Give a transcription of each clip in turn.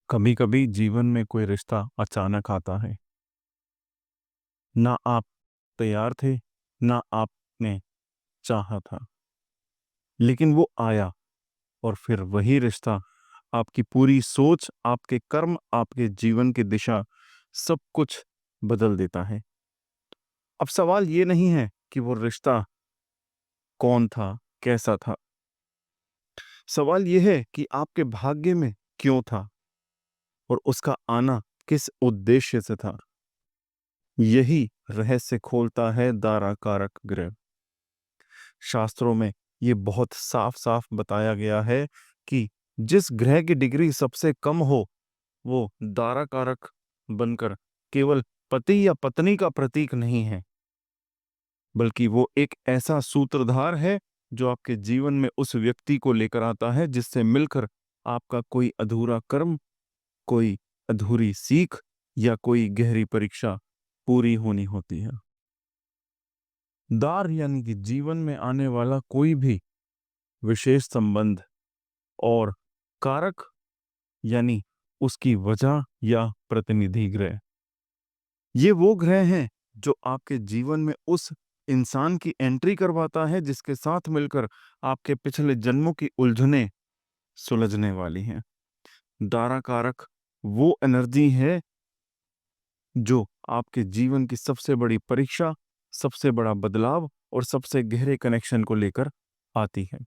कभी कभी जीवन में कोई रिश्ता अचानक आता है। ना आप तैयार थे, ना आपने चाहा था, लेकिन वो आया। और फिर वही रिश्ता आपकी पूरी सोच, आपके कर्म, आपके जीवन की दिशा, सब कुछ बदल देता है। अब सवाल ये नहीं है कि वो रिश्ता कौन था, कैसा था। सवाल ये है कि आपके भाग्य में क्यों था और उसका आना किस उद्देश्य से था। यही रहस्य खोलता है दारा कारक ग्रह। शास्त्रों में ये बहुत साफ साफ बताया गया है कि जिस ग्रह की डिग्री सबसे कम हो, वो दारा कारक बनकर केवल पति या पत्नी का प्रतीक नहीं है, बल्कि वो एक ऐसा सूत्रधार है जो आपके जीवन में उस व्यक्ति को लेकर आता है जिससे मिलकर आपका कोई अधूरा कर्म, कोई अधूरी सीख या कोई गहरी परीक्षा पूरी होनी होती है। दार यानी कि जीवन में आने वाला कोई भी विशेष संबंध, और कारक यानी उसकी वजह या प्रतिनिधि ग्रह। ये वो ग्रह हैं जो आपके जीवन में उस इंसान की एंट्री करवाता है जिसके साथ मिलकर आपके पिछले जन्मों की उलझनें सुलझने वाली हैं। दारा कारक वो एनर्जी है जो आपके जीवन की सबसे बड़ी परीक्षा, सबसे बड़ा बदलाव और सबसे गहरे कनेक्शन को लेकर आती है।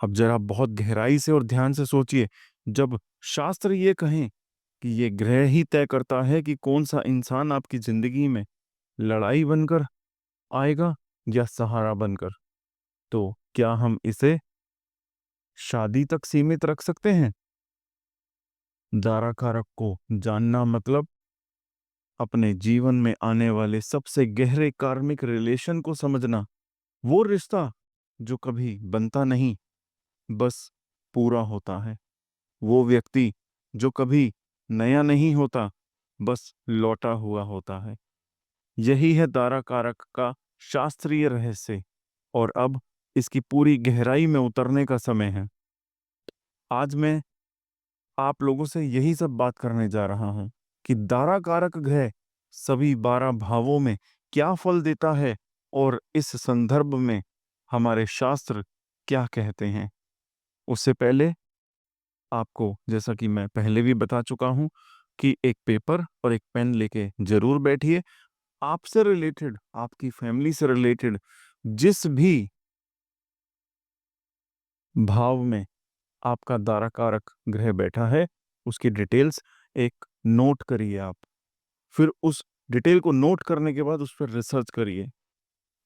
अब जरा बहुत गहराई से और ध्यान से सोचिए। जब शास्त्र ये कहें कि ये ग्रह ही तय करता है कि कौन सा इंसान आपकी जिंदगी में लड़ाई बनकर आएगा या सहारा बनकर, तो क्या हम इसे शादी तक सीमित रख सकते हैं? दारा कारक को जानना मतलब अपने जीवन में आने वाले सबसे गहरे कार्मिक रिलेशन को समझना। वो रिश्ता जो कभी बनता नहीं, बस पूरा होता है। वो व्यक्ति जो कभी नया नहीं होता, बस लौटा हुआ होता है। यही है दारा कारक का शास्त्रीय रहस्य। और अब इसकी पूरी गहराई में उतरने का समय है। आज मैं आप लोगों से यही सब बात करने जा रहा हूं कि दारा कारक ग्रह सभी 12 भावों में क्या फल देता है और इस संदर्भ में हमारे शास्त्र क्या कहते हैं। उससे पहले आपको, जैसा कि मैं पहले भी बता चुका हूं, कि एक पेपर और एक पेन लेके जरूर बैठिए। आपसे रिलेटेड, आपकी फैमिली से रिलेटेड जिस भी भाव में आपका दारा कारक ग्रह बैठा है, उसकी डिटेल्स एक नोट करिए आप। फिर उस डिटेल को नोट करने के बाद उस पर रिसर्च करिए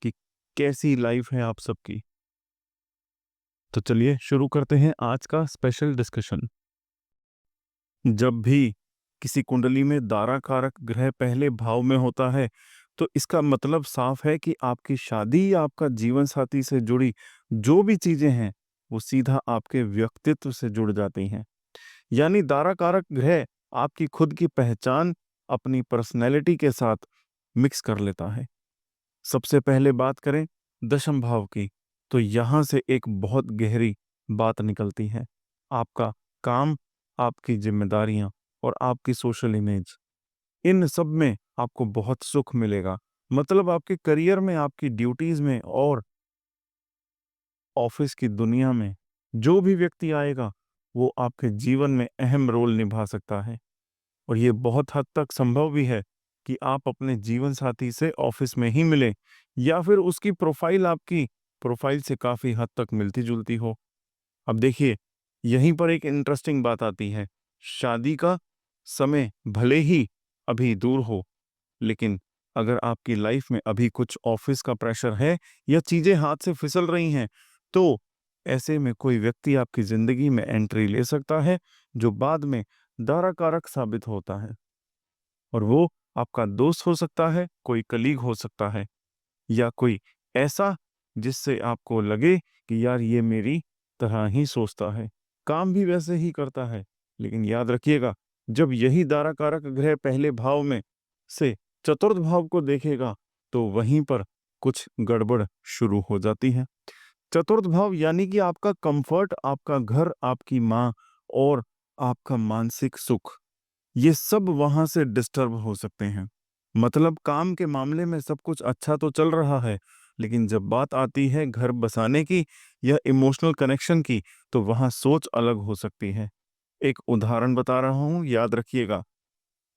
कि कैसी लाइफ है आप सबकी। तो चलिए शुरू करते हैं आज का स्पेशल डिस्कशन। जब भी किसी कुंडली में दारा कारक ग्रह पहले भाव में होता है, तो इसका मतलब साफ है कि आपकी शादी या आपका जीवन साथी से जुड़ी जो भी चीजें हैं, वो सीधा आपके व्यक्तित्व से जुड़ जाती हैं। यानी दारा कारक ग्रह आपकी खुद की पहचान अपनी पर्सनैलिटी के साथ मिक्स कर लेता है। सबसे पहले बात करें दशम भाव की, तो यहां से एक बहुत गहरी बात निकलती है। आपका काम, आपकी जिम्मेदारियां और आपकी सोशल इमेज, इन सब में आपको बहुत सुख मिलेगा। मतलब आपके करियर में, आपकी ड्यूटीज में और ऑफिस की दुनिया में जो भी व्यक्ति आएगा, वो आपके जीवन में अहम रोल निभा सकता है। और ये बहुत हद तक संभव भी है कि आप अपने जीवन साथी से ऑफिस में ही मिलें, या फिर उसकी प्रोफाइल आपकी प्रोफाइल से काफी हद तक मिलती जुलती हो। अब देखिए, यहीं पर एक इंटरेस्टिंग बात आती है। शादी का समय भले ही अभी दूर हो, लेकिन अगर आपकी लाइफ में अभी कुछ ऑफिस का प्रेशर है या चीजें हाथ से फिसल रही हैं, तो ऐसे में कोई व्यक्ति आपकी जिंदगी में एंट्री ले सकता है जो बाद में दारा कारक साबित होता है। और वो आपका दोस्त हो सकता है, कोई कलीग हो सकता है, या कोई ऐसा जिससे आपको लगे कि यार ये मेरी तरह ही सोचता है, काम भी वैसे ही करता है। लेकिन याद रखिएगा, जब यही दारा कारक ग्रह पहले भाव में से चतुर्थ भाव को देखेगा, तो वहीं पर कुछ गड़बड़ शुरू हो जाती है। चतुर्थ भाव यानी कि आपका कंफर्ट, आपका घर, आपकी माँ और आपका मानसिक सुख, ये सब वहां से डिस्टर्ब हो सकते हैं। मतलब काम के मामले में सब कुछ अच्छा तो चल रहा है, लेकिन जब बात आती है घर बसाने की या इमोशनल कनेक्शन की, तो वहां सोच अलग हो सकती है। एक उदाहरण बता रहा हूं, याद रखिएगा।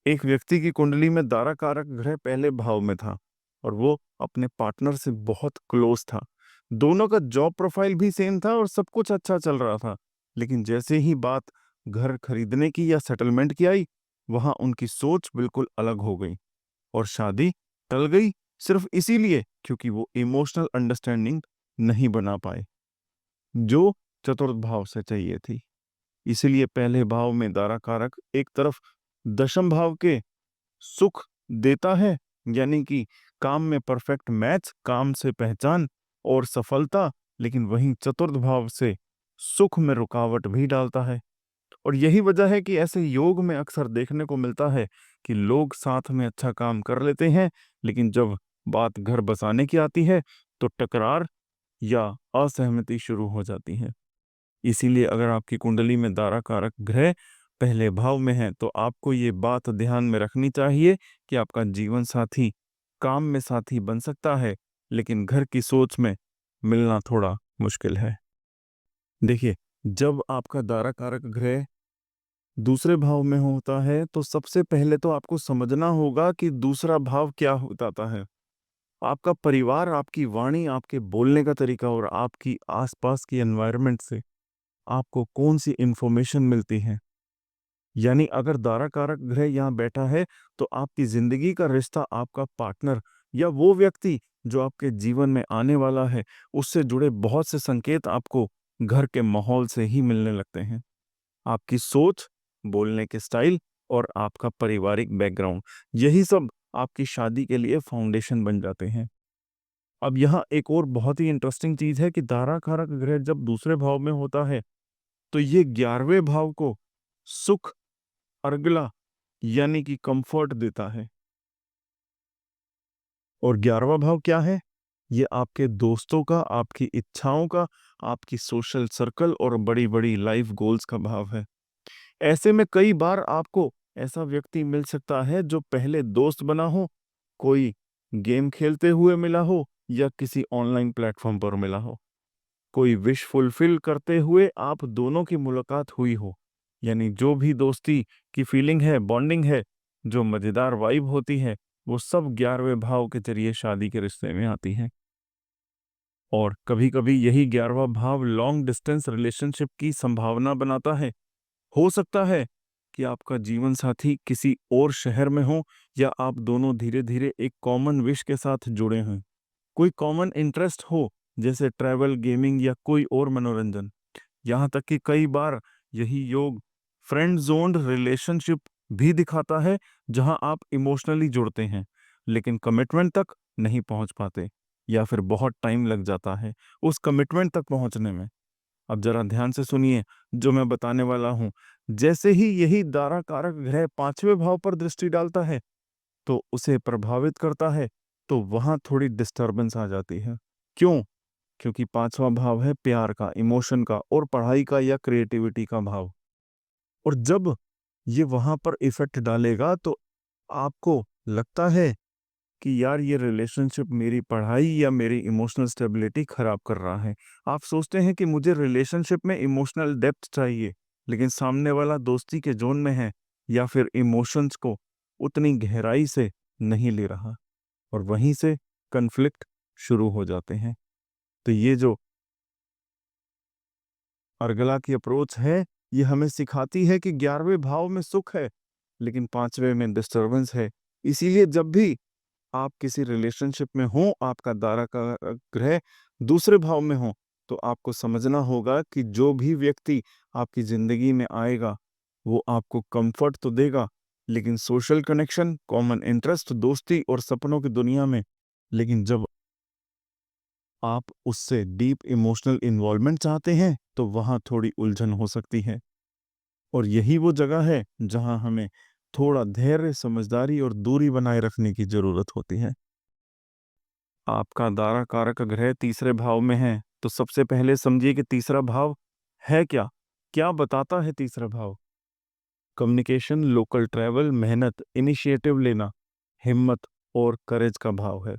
एक व्यक्ति की कुंडली में दारा कारक ग्रह पहले भाव में था और वो अपने पार्टनर से बहुत क्लोज था। दोनों का जॉब प्रोफाइल भी सेम था और सब कुछ अच्छा चल रहा था। लेकिन जैसे ही बात घर खरीदने की या सेटलमेंट की आई, वहां उनकी सोच बिल्कुल अलग हो गई और शादी टल गई, सिर्फ इसीलिए क्योंकि वो इमोशनल अंडरस्टैंडिंग नहीं बना पाए जो चतुर्थ भाव से चाहिए थी। इसीलिए पहले भाव में दारा कारक एक तरफ दशम भाव के सुख देता है, यानी कि काम में परफेक्ट मैच, काम से पहचान और सफलता, लेकिन वहीं चतुर्थ भाव से सुख में रुकावट भी डालता है। और यही वजह है कि ऐसे योग में अक्सर देखने को मिलता है कि लोग साथ में अच्छा काम कर लेते हैं, लेकिन जब बात घर बसाने की आती है तो टकरार या असहमति शुरू हो जाती है। इसीलिए अगर आपकी कुंडली में दारा कारक ग्रह पहले भाव में है, तो आपको ये बात ध्यान में रखनी चाहिए कि आपका जीवन साथी काम में साथी बन सकता है, लेकिन घर की सोच में मिलना थोड़ा मुश्किल है। देखिए, जब आपका दारा कारक ग्रह दूसरे भाव में होता है, तो सबसे पहले तो आपको समझना होगा कि दूसरा भाव क्या बताता है। आपका परिवार, आपकी वाणी, आपके बोलने का तरीका और आपकी आसपास की एनवायरनमेंट से आपको कौन सी इंफॉर्मेशन मिलती है। यानी अगर दारा कारक ग्रह यहाँ बैठा है, तो आपकी जिंदगी का रिश्ता, आपका पार्टनर या वो व्यक्ति जो आपके जीवन में आने वाला है, उससे जुड़े बहुत से संकेत आपको घर के माहौल से ही मिलने लगते हैं। आपकी सोच, बोलने के स्टाइल और आपका पारिवारिक बैकग्राउंड, यही सब आपकी शादी के लिए फाउंडेशन बन जाते हैं। अब यहाँ एक और बहुत ही इंटरेस्टिंग चीज है कि दारा कारक ग्रह जब दूसरे भाव में होता है, तो ये 11वें भाव को सुख, अर्गला यानी कि कंफर्ट देता है। और 11वां भाव क्या है? ये आपके दोस्तों का, आपकी इच्छाओं का, आपकी सोशल सर्कल और बड़ी बड़ी लाइफ गोल्स का भाव है। ऐसे में कई बार आपको ऐसा व्यक्ति मिल सकता है जो पहले दोस्त बना हो, कोई गेम खेलते हुए मिला हो या किसी ऑनलाइन प्लेटफॉर्म पर मिला हो। कोई विश फुलफिल करते हुए आप दोनों की मुलाकात हुई हो। यानी जो भी दोस्ती की फीलिंग है, बॉन्डिंग है, जो मजेदार वाइब होती है, वो सब 11वें भाव के जरिए शादी के रिश्ते में आती है। और कभी कभी यही 11वां भाव लॉन्ग डिस्टेंस रिलेशनशिप की संभावना बनाता है। हो सकता है कि आपका जीवन साथी किसी और शहर में हो या आप दोनों धीरे धीरे एक कॉमन विश के साथ जुड़े हैं। कोई कॉमन इंटरेस्ट हो, जैसे ट्रैवल, गेमिंग या कोई और मनोरंजन। यहाँ तक कि कई बार यही योग फ्रेंड जोन्ड रिलेशनशिप भी दिखाता है, जहां आप इमोशनली जुड़ते हैं लेकिन कमिटमेंट तक नहीं पहुंच पाते, या फिर बहुत टाइम लग जाता है उस कमिटमेंट तक पहुंचने में। अब जरा ध्यान से सुनिए जो मैं बताने वाला हूं। जैसे ही यही दारा कारक ग्रह 5वें भाव पर दृष्टि डालता है, तो उसे प्रभावित करता है, तो वहां थोड़ी डिस्टरबेंस आ जाती है। क्यों? क्योंकि 5वां भाव है प्यार का, इमोशन का और पढ़ाई का या क्रिएटिविटी का भाव। और जब ये वहां पर इफेक्ट डालेगा, तो आपको लगता है कि यार ये रिलेशनशिप मेरी पढ़ाई या मेरी इमोशनल स्टेबिलिटी खराब कर रहा है। आप सोचते हैं कि मुझे रिलेशनशिप में इमोशनल डेप्थ चाहिए, लेकिन सामने वाला दोस्ती के जोन में है या फिर इमोशंस को उतनी गहराई से नहीं ले रहा, और वहीं से कन्फ्लिक्ट शुरू हो जाते हैं। तो ये जो अर्गला की अप्रोच है, ये हमें सिखाती है कि 11वें भाव में सुख है, लेकिन 5वें में डिस्टरबेंस है। इसीलिए जब भी आप किसी रिलेशनशिप में हो, आपका दारा का ग्रह दूसरे भाव में हो, तो आपको समझना होगा कि जो भी व्यक्ति आपकी जिंदगी में आएगा, वो आपको कंफर्ट तो देगा, लेकिन सोशल कनेक्शन, कॉमन इंटरेस्ट, दोस्ती और सपनों की दुनिया में, लेकिन जब आप उससे डीप इमोशनल इन्वॉल्वमेंट चाहते हैं, तो वहां थोड़ी उलझन हो सकती है। और यही वो जगह है जहां हमें थोड़ा धैर्य, समझदारी और दूरी बनाए रखने की जरूरत होती है। आपका दारा कारक ग्रह तीसरे भाव में है, तो सबसे पहले समझिए कि तीसरा भाव है क्या, क्या बताता है तीसरा भाव? कम्युनिकेशन, लोकल ट्रैवल, मेहनत, इनिशिएटिव लेना, हिम्मत और करेज का भाव है।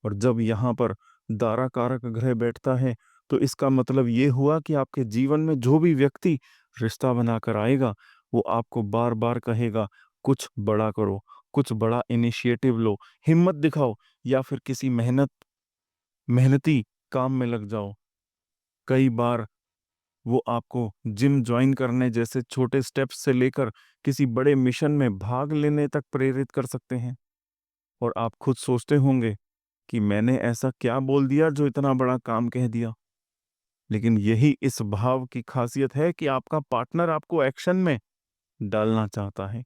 और जब यहाँ पर दारा कारक ग्रह बैठता है तो इसका मतलब ये हुआ कि आपके जीवन में जो भी व्यक्ति रिश्ता बनाकर आएगा वो आपको बार बार कहेगा कुछ बड़ा करो, कुछ बड़ा इनिशिएटिव लो, हिम्मत दिखाओ, या फिर किसी मेहनती काम में लग जाओ। कई बार वो आपको जिम ज्वाइन करने जैसे छोटे स्टेप्स से लेकर किसी बड़े मिशन में भाग लेने तक प्रेरित कर सकते हैं। और आप खुद सोचते होंगे कि मैंने ऐसा क्या बोल दिया जो इतना बड़ा काम कह दिया। लेकिन यही इस भाव की खासियत है कि आपका पार्टनर आपको एक्शन में डालना चाहता है।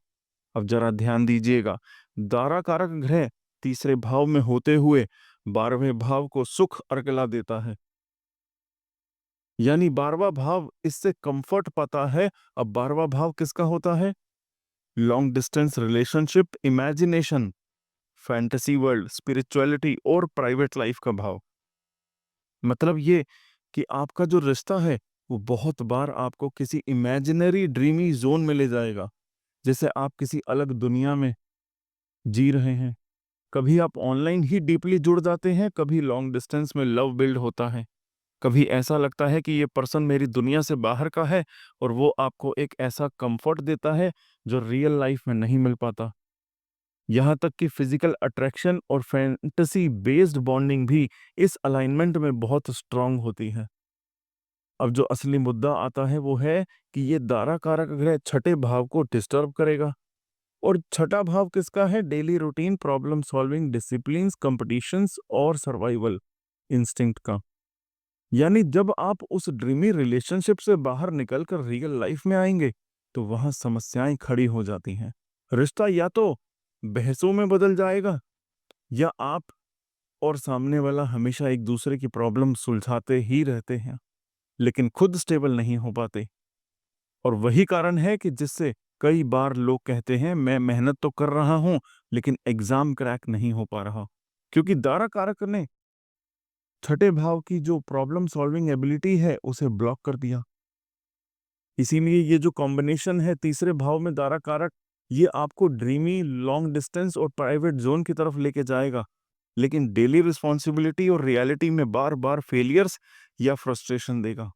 अब जरा ध्यान दीजिएगा, दारा कारक ग्रह तीसरे भाव में होते हुए 12वें भाव को सुख अर्गला देता है, यानी 12वां भाव इससे कंफर्ट पाता है। अब 12वां भाव किसका होता है? Long distance relationship, imagination, fantasy world, spirituality और प्राइवेट लाइफ का भाव। मतलब ये कि आपका जो रिश्ता है वो बहुत बार आपको किसी इमेजिनरी ड्रीमी जोन में ले जाएगा, जैसे आप किसी अलग दुनिया में जी रहे हैं। कभी आप ऑनलाइन ही डीपली जुड़ जाते हैं, कभी लॉन्ग डिस्टेंस में लव बिल्ड होता है, कभी ऐसा लगता है कि ये पर्सन मेरी दुनिया से बाहर का है और वो आपको एक ऐसा कंफर्ट देता है जो रियल लाइफ में नहीं मिल पाता। यहाँ तक कि फिजिकल अट्रैक्शन और फैंटेसी बेस्ड बॉन्डिंग भी इस अलाइनमेंट में बहुत स्ट्रांग होती है। अब जो असली मुद्दा आता है वो है कि ये दारा कारक ग्रह छठे भाव को डिस्टर्ब करेगा। और छठा भाव किसका है? Daily routine, problem solving, discipline, competitions और सर्वाइवल इंस्टिंक्ट का। यानी जब आप उस ड्रीमी रिलेशनशिप से बाहर निकलकर रियल लाइफ में आएंगे तो वहां समस्याएं खड़ी हो जाती हैं। रिश्ता या तो बहसों में बदल जाएगा या आप और सामने वाला हमेशा एक दूसरे की प्रॉब्लम सुलझाते ही रहते हैं लेकिन खुद स्टेबल नहीं हो पाते। और वही कारण है कि जिससे कई बार लोग कहते हैं मैं मेहनत तो कर रहा हूं लेकिन एग्जाम क्रैक नहीं हो पा रहा, क्योंकि दारा कारक ने छठे भाव की जो प्रॉब्लम सॉल्विंग एबिलिटी है उसे ब्लॉक कर दिया। इसीलिए ये जो कॉम्बिनेशन है तीसरे भाव में दारा कारक, ये आपको ड्रीमी, लॉन्ग डिस्टेंस और प्राइवेट जोन की तरफ लेके जाएगा, लेकिन डेली रिस्पॉन्सिबिलिटी और रियलिटी में बार बार फेलियर्स या फ्रस्ट्रेशन देगा।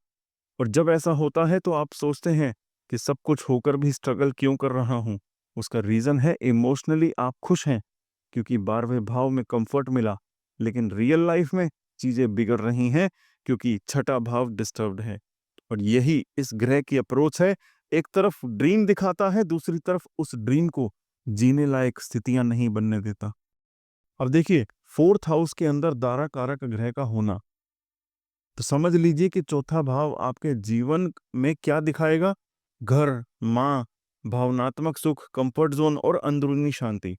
और जब ऐसा होता है तो आप सोचते हैं कि सब कुछ होकर भी स्ट्रगल क्यों कर रहा हूं। उसका रीजन है इमोशनली आप खुश हैं क्योंकि 12वें भाव में कंफर्ट मिला, लेकिन रियल लाइफ में चीजें बिगड़ रही हैं क्योंकि छठा भाव डिस्टर्ब्ड है। और यही इस ग्रह की अप्रोच है, एक तरफ ड्रीम दिखाता है, दूसरी तरफ उस ड्रीम को जीने लायक स्थितियां नहीं बनने देता। अब देखिए, फोर्थ हाउस के अंदर दारा कारक ग्रह का होना, तो समझ लीजिए कि चौथा भाव आपके जीवन में क्या दिखाएगा? घर, माँ, भावनात्मक सुख, कंफर्ट जोन और अंदरूनी शांति।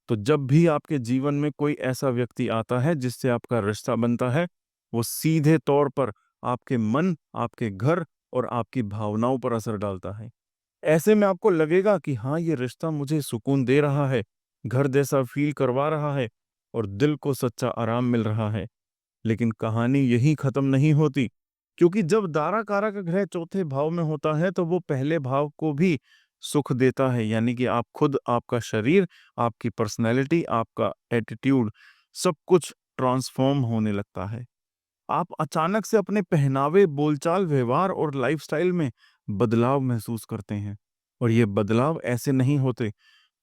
तो जब भी आपके जीवन में कोई ऐसा व्यक्ति आता है जिससे आपका रिश्ता बनता है, वो सीधे तौर पर आपके मन, आपके घर और आपकी भावनाओं पर असर डालता है। ऐसे में आपको लगेगा कि हाँ, ये रिश्ता मुझे सुकून दे रहा है, घर जैसा फील करवा रहा है और दिल को सच्चा आराम मिल रहा है। लेकिन कहानी यही खत्म नहीं होती, क्योंकि जब दारा कारक ग्रह चौथे भाव में होता है तो वो पहले भाव को भी सुख देता है, यानी कि आप खुद, आपका शरीर, आपकी पर्सनैलिटी, आपका एटीट्यूड, सब कुछ ट्रांसफॉर्म होने लगता है। आप अचानक से अपने पहनावे, बोलचाल, व्यवहार और लाइफस्टाइल में बदलाव महसूस करते हैं। और ये बदलाव ऐसे नहीं होते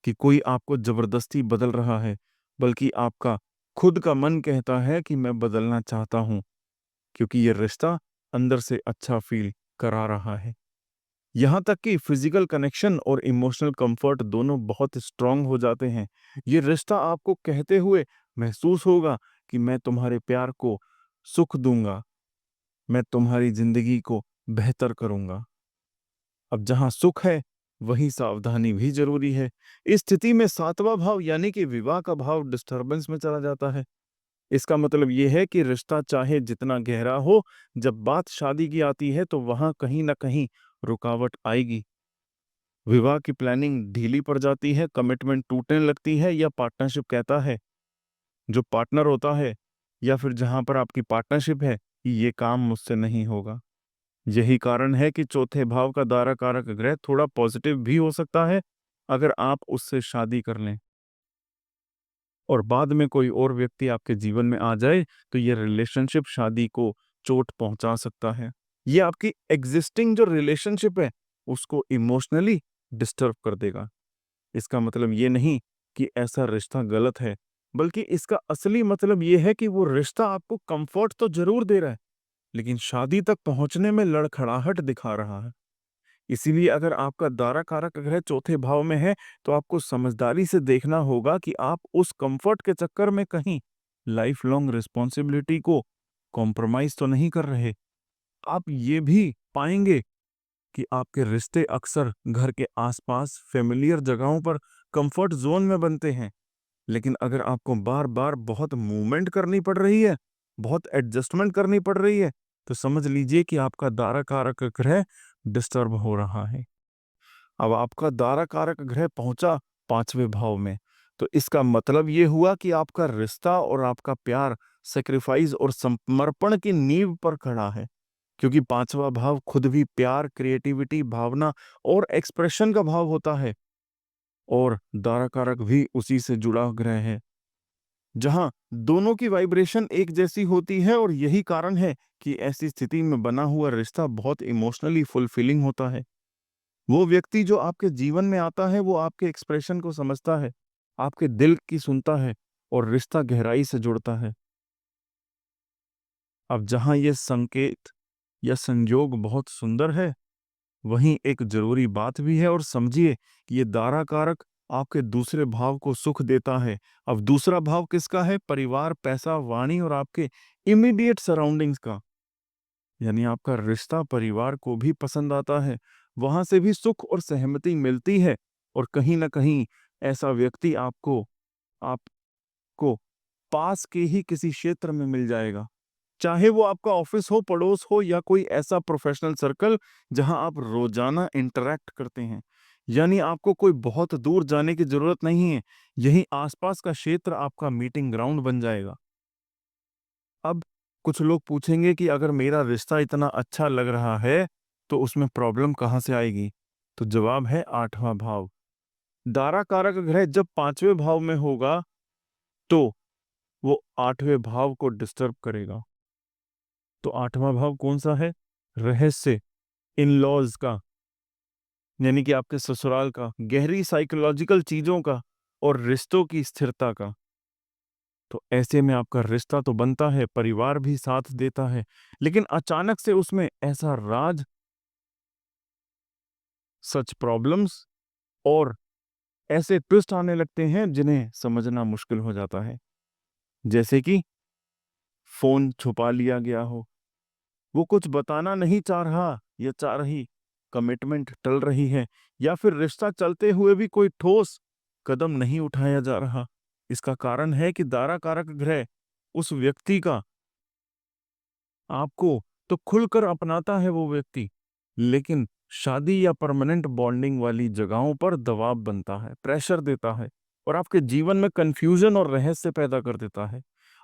कि कोई आपको जबरदस्ती बदल रहा है, बल्कि आपका खुद का मन कहता है कि मैं बदलना चाहता हूं, क्योंकि ये रिश्ता अंदर से अच्छा फील करा रहा है। यहाँ तक कि फिजिकल कनेक्शन और इमोशनल कंफर्ट दोनों बहुत स्ट्रांग हो जाते हैं। ये रिश्ता आपको कहते हुए महसूस होगा कि मैं तुम्हारे प्यार को सुख दूंगा, मैं तुम्हारी जिंदगी को बेहतर करूंगा। अब जहां सुख है वहीं सावधानी भी जरूरी है। इस स्थिति में सातवां भाव यानी कि विवाह का भाव डिस्टरबेंस में चला जाता है। इसका मतलब यह है कि रिश्ता चाहे जितना गहरा हो, जब बात शादी की आती है तो वहां कहीं ना कहीं रुकावट आएगी। विवाह की प्लानिंग ढीली पड़ जाती है, कमिटमेंट टूटने लगती है, या पार्टनरशिप कहता है, जो पार्टनर होता है या फिर जहां पर आपकी पार्टनरशिप है, कि ये काम मुझसे नहीं होगा। यही कारण है कि चौथे भाव का दारा कारक ग्रह थोड़ा पॉजिटिव भी हो सकता है अगर आप उससे शादी कर लें और बाद में कोई और व्यक्ति आपके जीवन में आ जाए तो ये रिलेशनशिप शादी को चोट पहुंचा सकता है। ये आपकी एग्जिस्टिंग जो रिलेशनशिप है उसको इमोशनली डिस्टर्ब कर देगा। इसका मतलब ये नहीं कि ऐसा रिश्ता गलत है, बल्कि इसका असली मतलब ये है कि वो रिश्ता आपको कंफर्ट तो जरूर दे रहा है, लेकिन शादी तक पहुंचने में लड़खड़ाहट दिखा रहा है। इसीलिए अगर आपका दारा कारक ग्रह चौथे भाव में है तो आपको समझदारी से देखना होगा कि आप उस कंफर्ट के चक्कर में कहीं लाइफ लॉन्ग रिस्पॉन्सिबिलिटी को कॉम्प्रोमाइज तो नहीं कर रहे। आप ये भी पाएंगे कि आपके रिश्ते अक्सर घर के आसपास फेमिलियर जगहों पर कंफर्ट जोन में बनते हैं, लेकिन अगर आपको बार बार बहुत मूवमेंट करनी पड़ रही है, बहुत एडजस्टमेंट करनी पड़ रही है, तो समझ लीजिए कि आपका दारा कारक ग्रह डिस्टर्ब हो रहा है। अब आपका दारा कारक ग्रह पहुंचा पांचवें भाव में, तो इसका मतलब ये हुआ कि आपका रिश्ता और आपका प्यार सेक्रीफाइस और समर्पण की नींव पर खड़ा है, क्योंकि पांचवा भाव खुद भी प्यार, क्रिएटिविटी, भावना और एक्सप्रेशन का भाव होता है और दारा कारक भी उसी से जुड़ा ग्रह है, जहां दोनों की वाइब्रेशन एक जैसी होती है। और यही कारण है कि ऐसी स्थिति में बना हुआ रिश्ता बहुत इमोशनली फुलफिलिंग होता है। वो व्यक्ति जो आपके जीवन में आता है वो आपके एक्सप्रेशन को समझता है, आपके दिल की सुनता है और रिश्ता गहराई से जुड़ता है। अब जहां ये संकेत या संयोग बहुत सुंदर है, वहीं एक जरूरी बात भी है। और समझिए कि ये दारा कारक आपके दूसरे भाव को सुख देता है। अब दूसरा भाव किसका है? परिवार, पैसा, वाणी और आपके इमीडिएट सराउंडिंग्स का। यानी आपका रिश्ता परिवार को भी पसंद आता है, वहां से भी सुख और सहमति मिलती है। और कहीं ना कहीं ऐसा व्यक्ति आपको पास के ही किसी क्षेत्र में मिल जाएगा, चाहे वो आपका ऑफिस हो, पड़ोस हो या कोई ऐसा प्रोफेशनल सर्कल जहां आप रोजाना इंटरेक्ट करते हैं। यानी आपको कोई बहुत दूर जाने की जरूरत नहीं है, यही आसपास का क्षेत्र आपका मीटिंग ग्राउंड बन जाएगा। अब कुछ लोग पूछेंगे कि अगर मेरा रिश्ता इतना अच्छा लग रहा है तो उसमें प्रॉब्लम कहाँ से आएगी? तो जवाब है आठवां भाव। दारा कारक ग्रह जब पांचवें भाव में होगा तो वो आठवें भाव को डिस्टर्ब करेगा। तो आठवां भाव कौन सा है? रहस्य, इन लॉज का, यानी कि आपके ससुराल का, गहरी साइकोलॉजिकल चीजों का और रिश्तों की स्थिरता का। तो ऐसे में आपका रिश्ता तो बनता है, परिवार भी साथ देता है, लेकिन अचानक से उसमें ऐसा राज, सच प्रॉब्लम्स और ऐसे ट्विस्ट आने लगते हैं जिन्हें समझना मुश्किल हो जाता है। जैसे कि फोन छुपा लिया गया हो, वो कुछ बताना नहीं चाह रहा या चाह रही, कमिटमेंट टल रही है, या फिर रिश्ता चलते हुए भी कोई ठोस कदम नहीं उठाया जा रहा। इसका कारण है कि दारा कारक ग्रह उस व्यक्ति का, आपको तो खुलकर अपनाता है वो व्यक्ति, लेकिन शादी या परमानेंट बॉन्डिंग वाली जगहों पर दबाव बनता है, प्रेशर देता है और आपके जीवन में कंफ्यूजन और रहस्य पैदा कर देता है।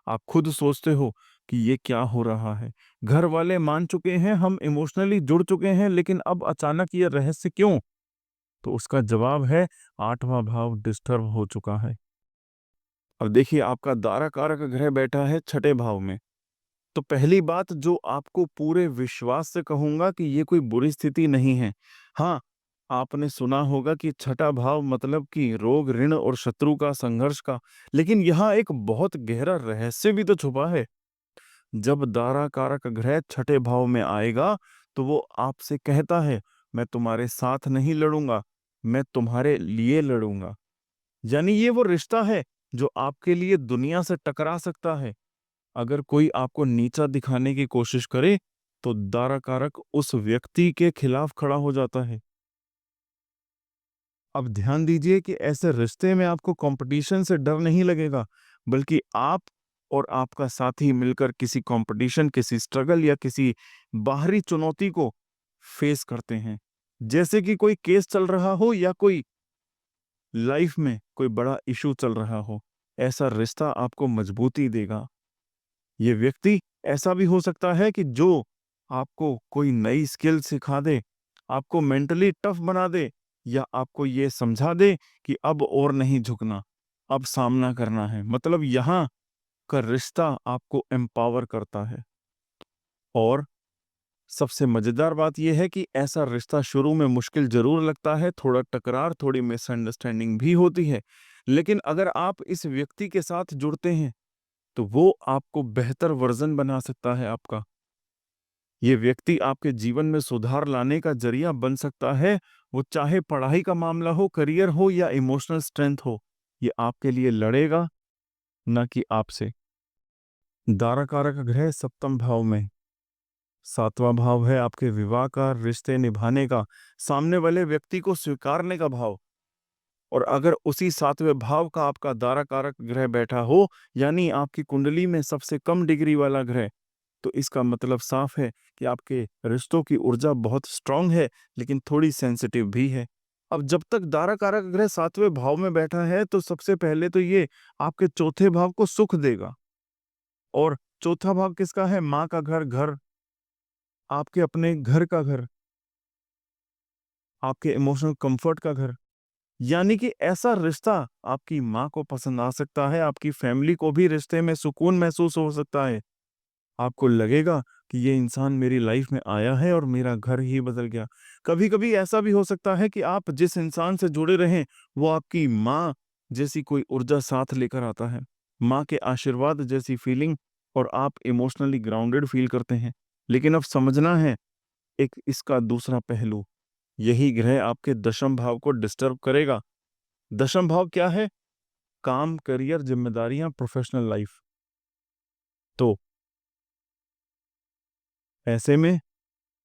आप खुद सोचते हो कि ये क्या हो रहा है, घर वाले मान चुके हैं, हम इमोशनली जुड़ चुके हैं, लेकिन अब अचानक ये रहस्य क्यों? तो उसका जवाब है आठवां भाव डिस्टर्ब हो चुका है। अब देखिए, आपका दारा कारक ग्रह बैठा है छठे भाव में। तो पहली बात जो आपको पूरे विश्वास से कहूंगा कि ये कोई बुरी स्थिति नहीं है। हाँ, आपने सुना होगा कि छठा भाव मतलब कि रोग, ऋण और शत्रु का, संघर्ष का, लेकिन यहाँ एक बहुत गहरा रहस्य भी तो छुपा है। जब दारा कारक ग्रह छठे भाव में आएगा तो वो आपसे कहता है, मैं तुम्हारे साथ नहीं लड़ूंगा, मैं तुम्हारे लिए लड़ूंगा। यानी ये वो रिश्ता है जो आपके लिए दुनिया से टकरा सकता है। अगर कोई आपको नीचा दिखाने की कोशिश करे तो दारा कारक उस व्यक्ति के खिलाफ खड़ा हो जाता है। अब ध्यान दीजिए कि ऐसे रिश्ते में आपको कंपटीशन से डर नहीं लगेगा, बल्कि आप और आपका साथी मिलकर किसी कंपटीशन, किसी स्ट्रगल या किसी बाहरी चुनौती को फेस करते हैं। जैसे कि कोई केस चल रहा हो या कोई लाइफ में कोई बड़ा इशू चल रहा हो, ऐसा रिश्ता आपको मजबूती देगा। ये व्यक्ति ऐसा भी हो सकता है कि जो आपको कोई नई स्किल सिखा दे, आपको मेंटली टफ बना दे, या आपको ये समझा दे कि अब और नहीं झुकना, अब सामना करना है। मतलब यहाँ का रिश्ता आपको एम्पावर करता है। और सबसे मजेदार बात यह है कि ऐसा रिश्ता शुरू में मुश्किल जरूर लगता है, थोड़ा टकरार, थोड़ी मिसअंडरस्टैंडिंग भी होती है, लेकिन अगर आप इस व्यक्ति के साथ जुड़ते हैं तो वो आपको बेहतर वर्जन बना सकता है आपका। ये व्यक्ति आपके जीवन में सुधार लाने का जरिया बन सकता है। वो चाहे पढ़ाई का मामला हो, करियर हो या इमोशनल स्ट्रेंथ हो, ये आपके लिए लड़ेगा, ना कि आपसे। दाराकारक ग्रह सप्तम भाव में, सातवां भाव है आपके विवाह का, रिश्ते निभाने का, सामने वाले व्यक्ति को स्वीकारने का भाव। और अगर उसी सातवें भाव का आपका दाराकारक ग्रह बैठा हो, यानी आपकी कुंडली में सबसे कम डिग्री वाला ग्रह, तो इसका मतलब साफ है कि आपके रिश्तों की ऊर्जा बहुत स्ट्रांग है, लेकिन थोड़ी सेंसिटिव भी है। अब जब तक दाराकारक ग्रह सातवें भाव में बैठा है, तो सबसे पहले तो ये आपके चौथे भाव को सुख देगा। और चौथा भाव किसका है? माँ का घर, घर आपके अपने घर का घर, आपके इमोशनल कंफर्ट का घर। यानी कि ऐसा रिश्ता आपकी माँ को पसंद आ सकता है, आपकी फैमिली को भी रिश्ते में सुकून महसूस हो सकता है। आपको लगेगा कि ये इंसान मेरी लाइफ में आया है और मेरा घर ही बदल गया। कभी-कभी ऐसा भी हो सकता है कि आप जिस इंसान से जुड़े रहें, वो आपकी माँ जैसी कोई ऊर्जा साथ लेकर आता है। माँ के आशीर्वाद जैसी फीलिंग, और आप इमोशनली ग्राउंडेड फील करते हैं। लेकिन अब समझना है एक इसका दूसरा पहलू। यही ग्रह आपके दशम भाव को डिस्टर्ब करेगा। दशम भाव क्या है? काम, करियर, जिम्मेदारियां, प्रोफेशनल लाइफ। तो ऐसे में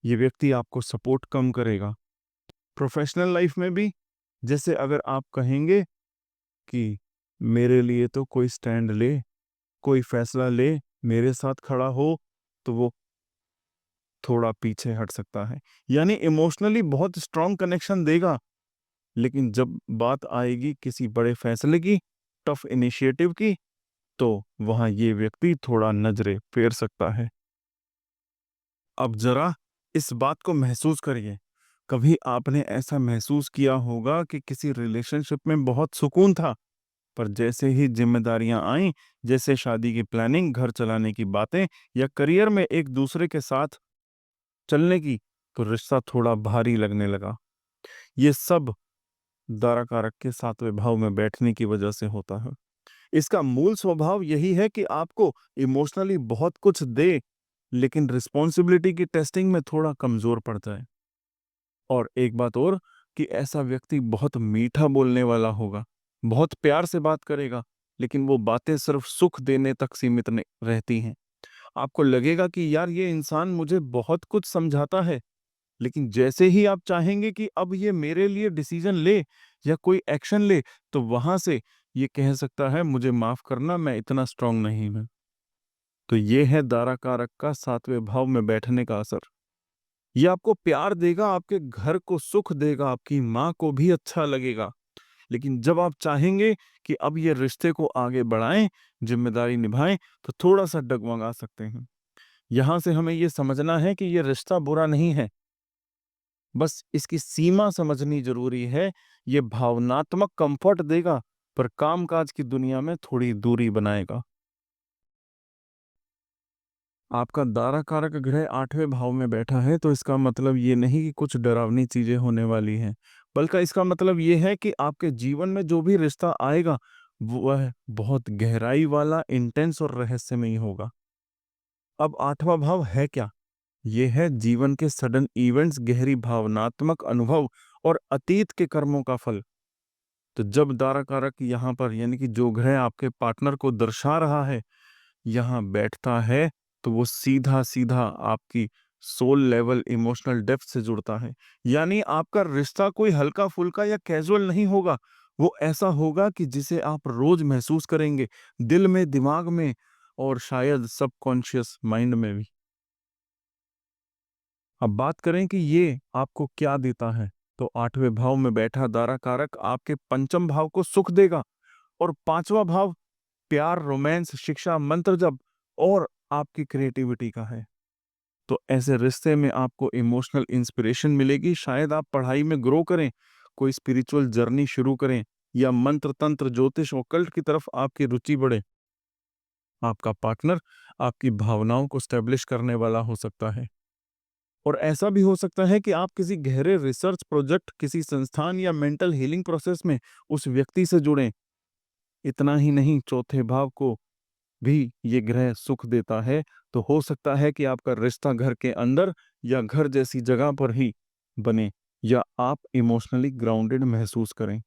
ये व्यक्ति आपको सपोर्ट कम करेगा। प्रोफेशनल लाइफ में भी, जैसे अगर आप कहेंगे कि मेरे लिए तो कोई स्टैंड ले, कोई फैसला ले, मेरे साथ खड़ा हो, तो वो थोड़ा पीछे हट सकता है। यानी इमोशनली बहुत स्ट्रांग कनेक्शन देगा, लेकिन जब बात आएगी किसी बड़े फैसले की, टफ इनिशिएटिव की, तो वहां ये व्यक्ति थोड़ा नजरें फेर सकता है। अब जरा इस बात को महसूस करिए। कभी आपने ऐसा महसूस किया होगा कि किसी रिलेशनशिप में बहुत सुकून था, पर जैसे ही जिम्मेदारियां आईं, जैसे शादी की प्लानिंग, घर चलाने की बातें, या करियर में एक दूसरे के साथ चलने की, तो रिश्ता थोड़ा भारी लगने लगा। ये सब दाराकारक के सातवें भाव में बैठने की वजह से होता है। इसका मूल स्वभाव यही है कि आपको इमोशनली बहुत कुछ दे, लेकिन रिस्पॉन्सिबिलिटी की टेस्टिंग में थोड़ा कमजोर पड़ जाए। और एक बात और, कि ऐसा व्यक्ति बहुत मीठा बोलने वाला होगा, बहुत प्यार से बात करेगा, लेकिन वो बातें सिर्फ सुख देने तक सीमित नहीं रहती हैं। आपको लगेगा कि यार ये इंसान मुझे बहुत कुछ समझाता है, लेकिन जैसे ही आप चाहेंगे कि अब ये मेरे लिए डिसीजन ले या कोई एक्शन ले, तो वहां से ये कह सकता है मुझे माफ करना, मैं इतना स्ट्रांग नहीं हूं। तो ये है दाराकारक का सातवें भाव में बैठने का असर। ये आपको प्यार देगा, आपके घर को सुख देगा, आपकी माँ को भी अच्छा लगेगा। लेकिन जब आप चाहेंगे कि अब ये रिश्ते को आगे बढ़ाएं, जिम्मेदारी निभाएं, तो थोड़ा सा डगमगा सकते हैं। यहां से हमें ये समझना है कि ये रिश्ता बुरा नहीं है, बस इसकी सीमा समझनी जरूरी है। ये भावनात्मक कंफर्ट देगा, पर कामकाज की दुनिया में थोड़ी दूरी बनाएगा। आपका दारा कारक ग्रह आठवें भाव में बैठा है, तो इसका मतलब ये नहीं कि कुछ डरावनी चीजें होने वाली हैं, बल्कि इसका मतलब ये है कि आपके जीवन में जो भी रिश्ता आएगा, वह बहुत गहराई वाला, इंटेंस और रहस्यमयी होगा। अब आठवां भाव है क्या? ये है जीवन के सडन इवेंट्स, गहरी भावनात्मक अनुभव और अतीत के कर्मों का फल। तो जब दारा कारक यहाँ पर, यानी कि जो ग्रह आपके पार्टनर को दर्शा रहा है, यहाँ बैठता है, तो वो सीधा सीधा आपकी सोल लेवल इमोशनल डेप्थ से जुड़ता है। यानी आपका रिश्ता कोई हल्का फुल्का या कैजुअल नहीं होगा, वो ऐसा होगा कि जिसे आप रोज महसूस करेंगे, दिल में, दिमाग में, और शायद सबकॉन्शियस माइंड में भी। अब बात करें कि ये आपको क्या देता है, तो आठवें भाव में बैठा दारा कारक आपके पंचम भाव को सुख देगा, और पांचवा भाव प्यार, रोमांस, शिक्षा, मंत्र जप और आपकी क्रिएटिविटी का है। तो ऐसे रिश्ते में आपको इमोशनल इंस्पिरेशन मिलेगी, शायद आप पढ़ाई में ग्रो करें, कोई स्पिरिचुअल जर्नी शुरू करें, या मंत्र तंत्र ज्योतिष ऑकल्ट की तरफ आपकी रुचि बढ़े। आपका पार्टनर आपकी भावनाओं को स्टैब्लिश करने वाला हो सकता है। और ऐसा भी हो सकता है कि आप किसी गहरे रिसर्च प्रोजेक्ट, किसी संस्थान या मेंटल हीलिंग प्रोसेस में उस व्यक्ति से जुड़ें। इतना ही नहीं, चौथे भाव को भी ये ग्रह सुख देता है, तो हो सकता है कि आपका रिश्ता घर के अंदर या घर जैसी जगह पर ही बने, या आप इमोशनली ग्राउंडेड महसूस करें।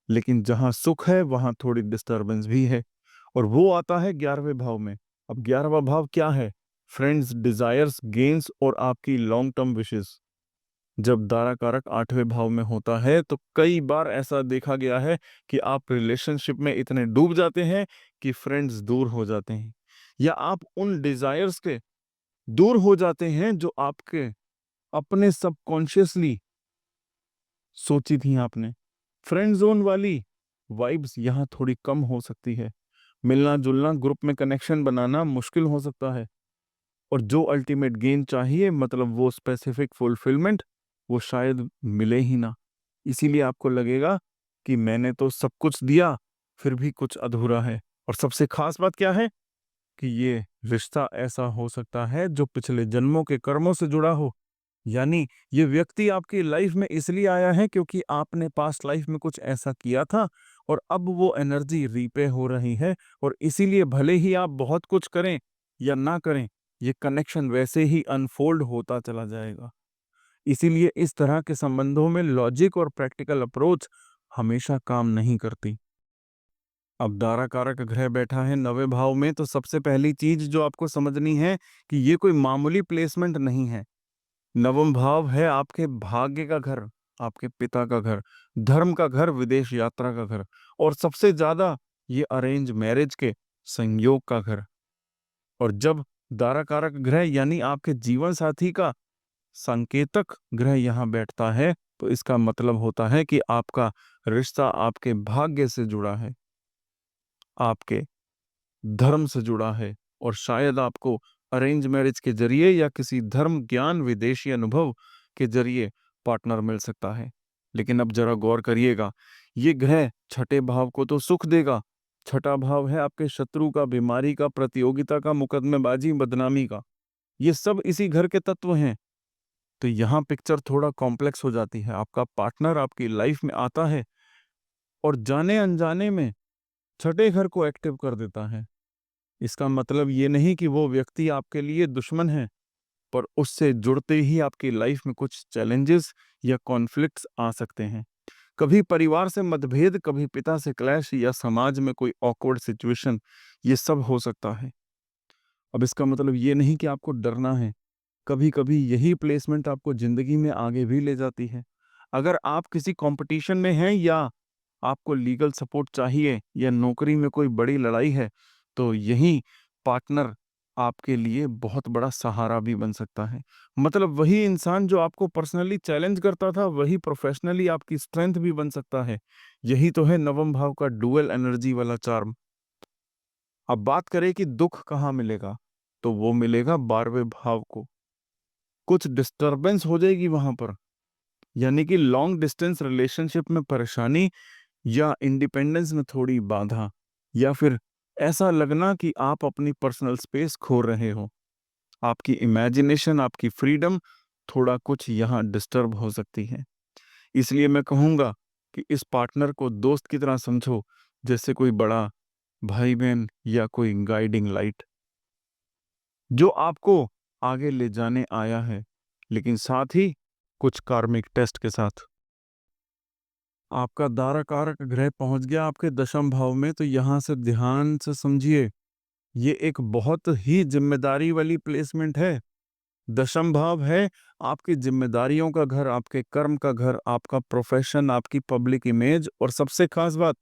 लेकिन जहां सुख है वहां थोड़ी डिस्टरबेंस भी है, और वो आता है 11वें भाव में। अब 11वां भाव क्या है? फ्रेंड्स, डिजायर्स, गेन्स और आपकी लॉन्ग टर्म विशेस। जब दारा कारक 8वें भाव में होता है तो कई बार ऐसा देखा गया है कि आप रिलेशनशिप में इतने डूब जाते हैं कि फ्रेंड्स दूर हो जाते हैं, या आप उन डिजायर्स के दूर हो जाते हैं जो आपके अपने सबकॉन्शियसली सोची थी आपने। फ्रेंड जोन वाली वाइब्स यहाँ थोड़ी कम हो सकती है। मिलना जुलना, ग्रुप में कनेक्शन बनाना मुश्किल हो सकता है, और जो अल्टीमेट गेन चाहिए, मतलब वो स्पेसिफिक फुलफिलमेंट, वो शायद मिले ही ना। इसीलिए आपको लगेगा कि मैंने तो सब कुछ दिया, फिर भी कुछ अधूरा है। और सबसे खास बात क्या है कि ये रिश्ता ऐसा हो सकता है जो पिछले जन्मों के कर्मों से जुड़ा हो। यानी ये व्यक्ति आपकी लाइफ में इसलिए आया है क्योंकि आपने पास्ट लाइफ में कुछ ऐसा किया था, और अब वो एनर्जी रीपे हो रही है। और इसीलिए भले ही आप बहुत कुछ करें या ना करें, ये कनेक्शन वैसे ही अनफोल्ड होता चला जाएगा। इसीलिए इस तरह के संबंधों में लॉजिक और प्रैक्टिकल अप्रोच हमेशा काम नहीं करती। अब दारा कारक ग्रह बैठा है 9वें भाव में, तो सबसे पहली चीज जो आपको समझनी है कि ये कोई मामूली प्लेसमेंट नहीं है। नवम भाव है आपके भाग्य का घर, आपके पिता का घर, धर्म का घर, विदेश यात्रा का घर, और सबसे ज्यादा ये अरेंज मैरिज के संयोग का घर। और जब दारा कारक ग्रह यानी आपके जीवन साथी का संकेतक ग्रह यहाँ बैठता है, तो इसका मतलब होता है कि आपका रिश्ता आपके भाग्य से जुड़ा है, आपके धर्म से जुड़ा है, और शायद आपको अरेंज मैरिज के जरिए या किसी धर्म ज्ञान विदेशी अनुभव के जरिए पार्टनर मिल सकता है। लेकिन अब जरा गौर करिएगा, ये ग्रह छठे भाव को तो सुख देगा। छठा भाव है आपके शत्रु का, बीमारी का, प्रतियोगिता का, मुकदमेबाजी, बदनामी का। ये सब इसी घर के तत्व हैं। तो यहाँ पिक्चर थोड़ा कॉम्प्लेक्स हो जाती है। आपका पार्टनर आपकी लाइफ में आता है और जाने अनजाने में छठे घर को एक्टिव कर देता है। इसका मतलब ये नहीं कि वो व्यक्ति आपके लिए दुश्मन है, पर उससे जुड़ते ही आपकी लाइफ में कुछ चैलेंजेस या कॉन्फ्लिक्ट्स आ सकते हैं। कभी परिवार से मतभेद, कभी पिता से क्लैश, या समाज में कोई ऑकवर्ड सिचुएशन, ये सब हो सकता है। अब इसका मतलब ये नहीं कि आपको डरना है। कभी कभी यही प्लेसमेंट आपको जिंदगी में आगे भी ले जाती है। अगर आप किसी कंपटीशन में हैं, या आपको लीगल सपोर्ट चाहिए, या नौकरी में कोई बड़ी लड़ाई है, तो यही पार्टनर आपके लिए बहुत बड़ा सहारा भी बन सकता है। मतलब वही इंसान जो आपको पर्सनली चैलेंज करता था, वही प्रोफेशनली आपकी स्ट्रेंथ भी बन सकता है। यही तो है नवम भाव का डुअल एनर्जी वाला चार्म। अब बात करें कि दुख कहाँ मिलेगा, तो वो मिलेगा 12वें भाव को। कुछ डिस्टरबेंस हो जाएगी वहां पर, यानी कि लॉन्ग डिस्टेंस रिलेशनशिप में परेशानी, या इंडिपेंडेंस में थोड़ी बाधा, या फिर ऐसा लगना कि आप अपनी पर्सनल स्पेस खो रहे हो। आपकी इमेजिनेशन, आपकी फ्रीडम, थोड़ा कुछ यहाँ डिस्टर्ब हो सकती है। इसलिए मैं कहूँगा कि इस पार्टनर को दोस्त की तरह समझो, जैसे कोई बड़ा भाई बहन या कोई गाइडिंग लाइट जो आपको आगे ले जाने आया है, लेकिन साथ ही कुछ कार्मिक टेस्ट के साथ। आपका दारा कारक ग्रह पहुंच गया आपके दशम भाव में, तो यहां से ध्यान से समझिए, ये एक बहुत ही जिम्मेदारी वाली प्लेसमेंट है। दशम भाव है आपकी जिम्मेदारियों का घर, आपके कर्म का घर, आपका प्रोफेशन, आपकी पब्लिक इमेज, और सबसे खास बात,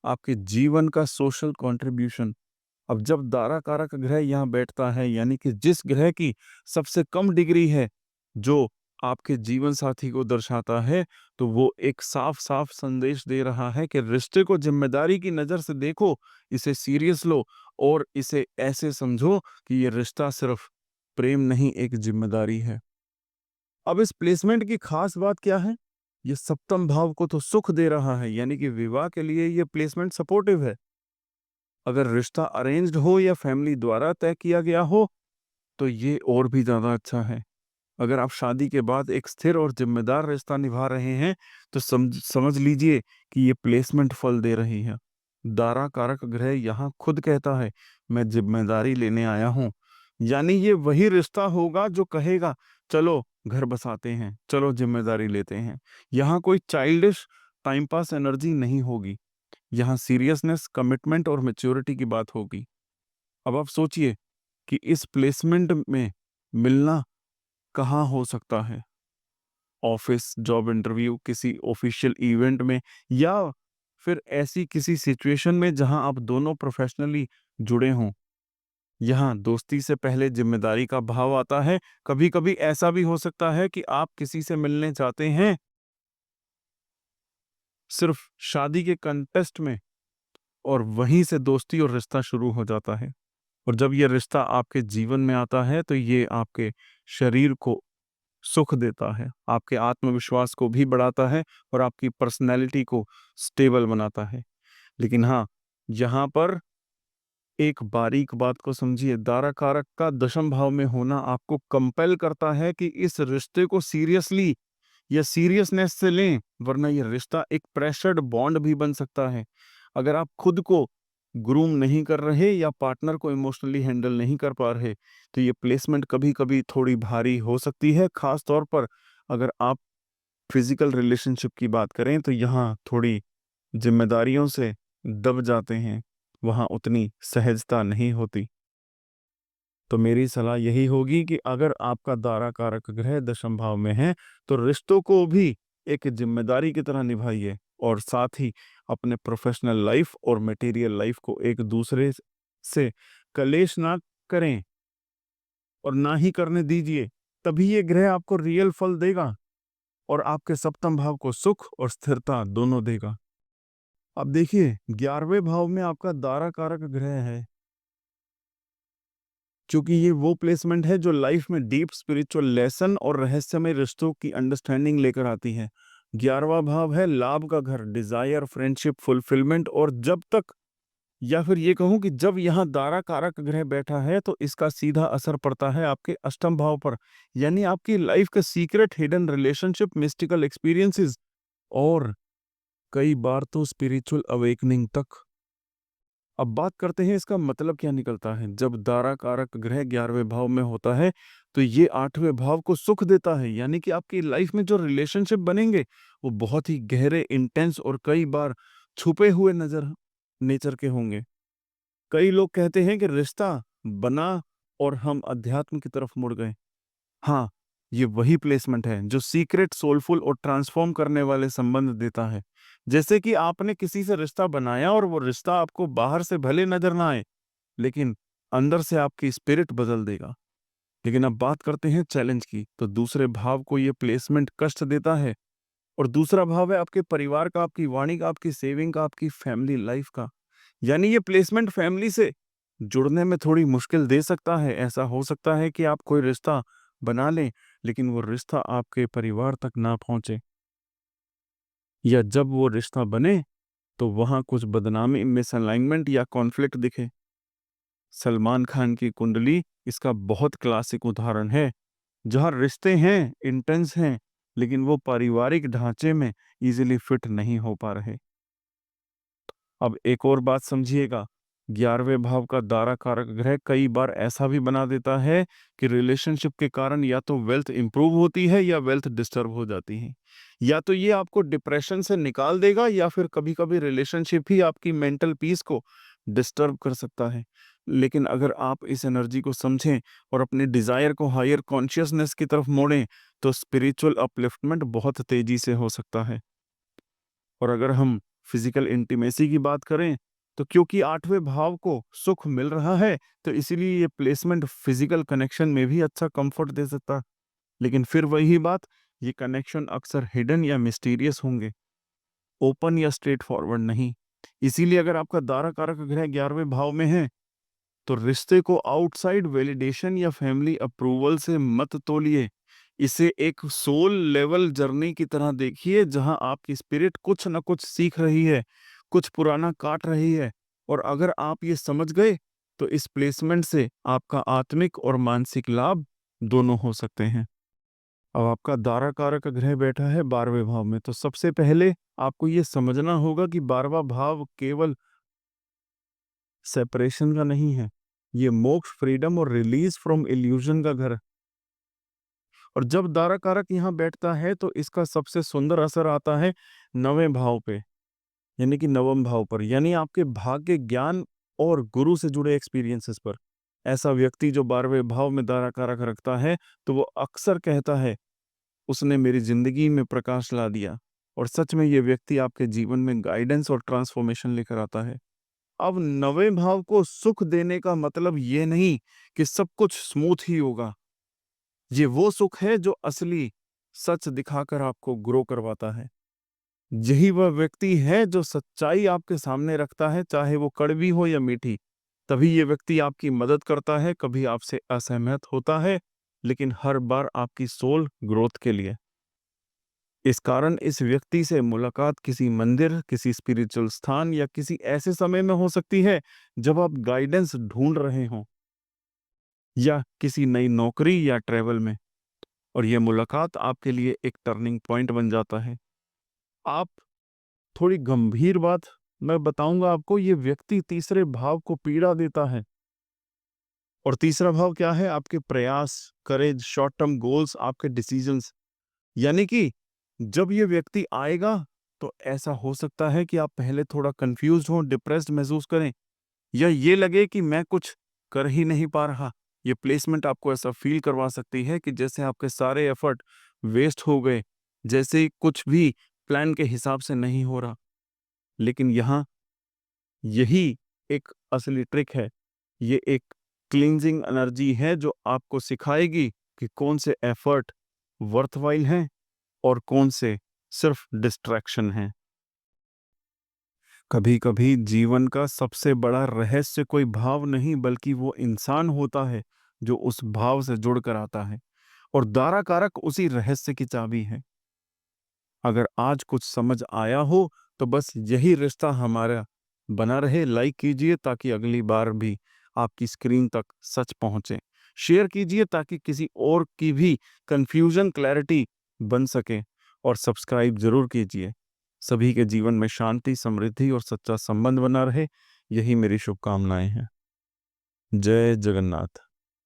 आपके जीवन का सोशल कंट्रीब्यूशन। अब जब दारा कारक ग्रह यहाँ बैठता है, यानी कि जिस ग्रह की सबसे कम डिग्री है, जो आपके जीवन साथी को दर्शाता है, तो वो एक साफ-साफ संदेश दे रहा है कि रिश्ते को ज़िम्मेदारी की नज़र से देखो, इसे सीरियस लो और इसे ऐसे समझो कि ये रिश्ता सिर्फ़ प्रेम नहीं, एक ज़िम्मेदारी है। अब इस प्लेसमेंट की खास बात क्या है? ये सप्तम भाव को तो सुख दे रहा है, यानी कि विवाह के लिए ये प्लेसमेंट सपोर्टिव है। अगर रिश्ता अरेंज्ड हो या फैमिली द्वारा तय किया गया हो, तो ये और भी ज़्यादा अच्छा है। अगर आप शादी के बाद एक स्थिर और जिम्मेदार रिश्ता निभा रहे हैं, तो समझ लीजिए कि ये प्लेसमेंट फल दे रही है। दारा कारक ग्रह यहाँ खुद कहता है, मैं जिम्मेदारी लेने आया हूँ। यानी ये वही रिश्ता होगा जो कहेगा, चलो घर बसाते हैं, चलो जिम्मेदारी लेते हैं। यहाँ कोई चाइल्डिश टाइम पास एनर्जी नहीं होगी। यहाँ सीरियसनेस, कमिटमेंट और मैच्योरिटी की बात होगी। अब आप सोचिए कि इस प्लेसमेंट में मिलना कहाँ हो सकता है? ऑफिस, जॉब इंटरव्यू, किसी ऑफिशियल इवेंट में, या फिर ऐसी किसी सिचुएशन में जहां आप दोनों प्रोफेशनली जुड़े हों। यहाँ दोस्ती से पहले जिम्मेदारी का भाव आता है। कभी-कभी ऐसा भी हो सकता है कि आप किसी से मिलने जाते हैं सिर्फ शादी के कंटेस्ट में, और वहीं से दोस्ती और रिश्ता शुरू हो जाता है। और जब ये रिश्ता आपके जीवन में आता है, तो ये आपके शरीर को सुख देता है, आपके आत्मविश्वास को भी बढ़ाता है और आपकी पर्सनैलिटी को स्टेबल बनाता है। लेकिन हाँ, यहाँ पर एक बारीक बात को समझिए, दारा कारक का दशम भाव में होना आपको कंपेल करता है कि इस रिश्ते को सीरियसली या सीरियसनेस से लें, वरना ये रिश्ता एक प्रेशर्ड बॉन्ड भी बन सकता है। अगर आप खुद को ग्रूम नहीं कर रहे या पार्टनर को इमोशनली हैंडल नहीं कर पा रहे, तो ये प्लेसमेंट कभी-कभी थोड़ी भारी हो सकती है। खास तौर पर अगर आप फिजिकल रिलेशनशिप की बात करें, तो यहाँ थोड़ी जिम्मेदारियों से दब जाते हैं, वहाँ उतनी सहजता नहीं होती। तो मेरी सलाह यही होगी कि अगर आपका दारा कारक ग्रह दशम भाव में है, तो रिश्तों को भी एक जिम्मेदारी की तरह निभाइए, और साथ ही अपने प्रोफेशनल लाइफ और मटेरियल लाइफ को एक दूसरे से कलेश ना करें और ना ही करने दीजिए। तभी ये ग्रह आपको रियल फल देगा और आपके सप्तम भाव को सुख और स्थिरता दोनों देगा। अब देखिए, 11वें भाव में आपका दारा कारक ग्रह है, क्योंकि ये वो प्लेसमेंट है जो लाइफ में डीप स्पिरिचुअल लेसन और रहस्यमय रिश्तों की अंडरस्टैंडिंग लेकर आती है। 11वां भाव है लाभ का घर, डिजायर, फ्रेंडशिप, फुलफिलमेंट, और जब तक, या फिर ये कहूं कि जब यहाँ दारा कारक ग्रह बैठा है, तो इसका सीधा असर पड़ता है आपके अष्टम भाव पर, यानी आपकी लाइफ के secret, hidden relationship, mystical experiences, और कई बार तो स्पिरिचुअल अवेकनिंग तक। अब बात करते हैं इसका मतलब क्या निकलता है। जब दारा कारक ग्रह 11वें भाव में होता है, तो ये 8वें भाव को सुख देता है, यानी कि आपकी लाइफ में जो रिलेशनशिप बनेंगे, वो बहुत ही गहरे, इंटेंस और कई बार छुपे हुए नजर नेचर के होंगे। कई लोग कहते हैं कि रिश्ता बना और हम अध्यात्म की तरफ मुड़ गए। हाँ, ये वही प्लेसमेंट है जो सीक्रेट, सोलफुल और ट्रांसफॉर्म करने वाले संबंध देता है। जैसे कि आपने किसी से रिश्ता बनाया और वो रिश्ता आपको बाहर से भले नजर ना आए, लेकिन अंदर से आपकी स्पिरिट बदल देगा। लेकिन अब बात करते हैं चैलेंज की, तो दूसरे भाव को ये प्लेसमेंट कष्ट देता है, और दूसरा भाव है आपके परिवार का, आपकी वाणी का, आपकी सेविंग का, आपकी फैमिली लाइफ का। यानी ये प्लेसमेंट फैमिली से जुड़ने में थोड़ी मुश्किल दे सकता है। ऐसा हो सकता है कि आप कोई रिश्ता बना लें, लेकिन वो रिश्ता आपके परिवार तक ना पहुंचे, या जब वो रिश्ता बने तो वहां कुछ बदनामी, मिसअलाइनमेंट या कॉन्फ्लिक्ट दिखे। सलमान खान की कुंडली इसका बहुत क्लासिक उदाहरण है, जहां रिश्ते हैं, इंटेंस हैं, लेकिन वो पारिवारिक ढांचे में इजीली फिट नहीं हो पा रहे। अब एक और बात समझिएगा, 11वें भाव का दारा कारक ग्रह कई बार ऐसा भी बना देता है कि रिलेशनशिप के कारण या तो वेल्थ इंप्रूव होती है या वेल्थ डिस्टर्ब हो जाती है। या तो ये आपको डिप्रेशन से निकाल देगा, या फिर कभी-कभी रिलेशनशिप ही आपकी मेंटल पीस को डिस्टर्ब कर सकता है। लेकिन अगर आप इस एनर्जी को समझें और अपने डिजायर को हायर कॉन्शियसनेस की तरफ मोड़ें, तो स्पिरिचुअल अपलिफ्टमेंट बहुत तेजी से हो सकता है। और अगर हम फिजिकल इंटीमेसी की बात करें, तो क्योंकि 8वें भाव को सुख मिल रहा है, तो इसीलिए ये प्लेसमेंट फिजिकल कनेक्शन में भी अच्छा कंफर्ट दे सकता है। लेकिन फिर वही बात, ये कनेक्शन अक्सर हिडन या मिस्टीरियस होंगे, ओपन या स्ट्रेट फॉरवर्ड नहीं। इसीलिए अगर आपका दारा कारक ग्रह 11वें भाव में है, तो रिश्ते को आउटसाइड वैलिडेशन या फैमिली अप्रूवल से मत तोलिए। इसे एक सोल लेवल जर्नी की तरह देखिए, जहां आपकी स्पिरिट कुछ ना कुछ सीख रही है, कुछ पुराना काट रही है। और अगर आप ये समझ गए, तो इस प्लेसमेंट से आपका आत्मिक और मानसिक लाभ दोनों हो सकते हैं। अब आपका दारा कारक ग्रह बैठा है 12वें भाव में, तो सबसे पहले आपको ये समझना होगा कि 12वां भाव केवल सेपरेशन का नहीं है, ये मोक्ष, फ्रीडम और रिलीज फ्रॉम इल्यूजन का घर है। और जब दारा कारक यहाँ बैठता है, तो इसका सबसे सुंदर असर आता है 9वें भाव पे, यानी कि 9वें भाव पर, यानी आपके भाग्य, ज्ञान और गुरु से जुड़े एक्सपीरियंसेस पर। ऐसा व्यक्ति जो 12वें भाव में दारा कारक रखता है, तो वो अक्सर कहता है, उसने मेरी जिंदगी में प्रकाश ला दिया। और सच में ये व्यक्ति आपके जीवन में गाइडेंस और ट्रांसफॉर्मेशन लेकर आता है। अब 9वें भाव को सुख देने का मतलब ये नहीं कि सब कुछ स्मूथ ही होगा। ये वो सुख है जो असली सच दिखाकर आपको ग्रो करवाता है। यही वह व्यक्ति है जो सच्चाई आपके सामने रखता है, चाहे वो कड़वी हो या मीठी। तभी ये व्यक्ति आपकी मदद करता है, कभी आपसे असहमत होता है, लेकिन हर बार आपकी सोल ग्रोथ के लिए। इस कारण इस व्यक्ति से मुलाकात किसी मंदिर, किसी स्पिरिचुअल स्थान या किसी ऐसे समय में हो सकती है जब आप गाइडेंस ढूंढ रहे हों, या किसी नई नौकरी या ट्रैवल में। और यह मुलाकात आपके लिए एक टर्निंग पॉइंट बन जाता है। आप थोड़ी गंभीर बात मैं बताऊंगा आपको, ये व्यक्ति तीसरे भाव को पीड़ा देता है। और तीसरा भाव क्या है? आपके प्रयास, करेज, शॉर्ट टर्म गोल्स, आपके डिसीजंस। यानी कि जब ये व्यक्ति आएगा, तो ऐसा हो सकता है कि आप पहले थोड़ा कंफ्यूज हो, डिप्रेस्ड महसूस करें, या ये लगे कि मैं कुछ कर ही नहीं पा रहा। ये प्लेसमेंट आपको ऐसा फील करवा सकती है कि जैसे आपके सारे एफर्ट वेस्ट हो गए, जैसे कुछ भी प्लान के हिसाब से नहीं हो रहा। लेकिन यहाँ यही एक असली ट्रिक है। ये एक क्लींजिंग एनर्जी है जो आपको सिखाएगी कि कौन से एफर्ट वर्थवाइल हैं और कौन से सिर्फ डिस्ट्रैक्शन हैं। कभी कभी जीवन का सबसे बड़ा रहस्य कोई भाव नहीं, बल्कि वो इंसान होता है जो उस भाव से जुड़कर आता है। और दारा कारक उसी रहस्य की चाबी है। अगर आज कुछ समझ आया हो, तो बस यही रिश्ता हमारा बना रहे। लाइक कीजिए ताकि अगली बार भी आपकी स्क्रीन तक सच पहुंचे। शेयर कीजिए ताकि किसी और की भी कंफ्यूजन क्लैरिटी बन सके। और सब्सक्राइब जरूर कीजिए। सभी के जीवन में शांति, समृद्धि और सच्चा संबंध बना रहे, यही मेरी शुभकामनाएं हैं। जय जगन्नाथ।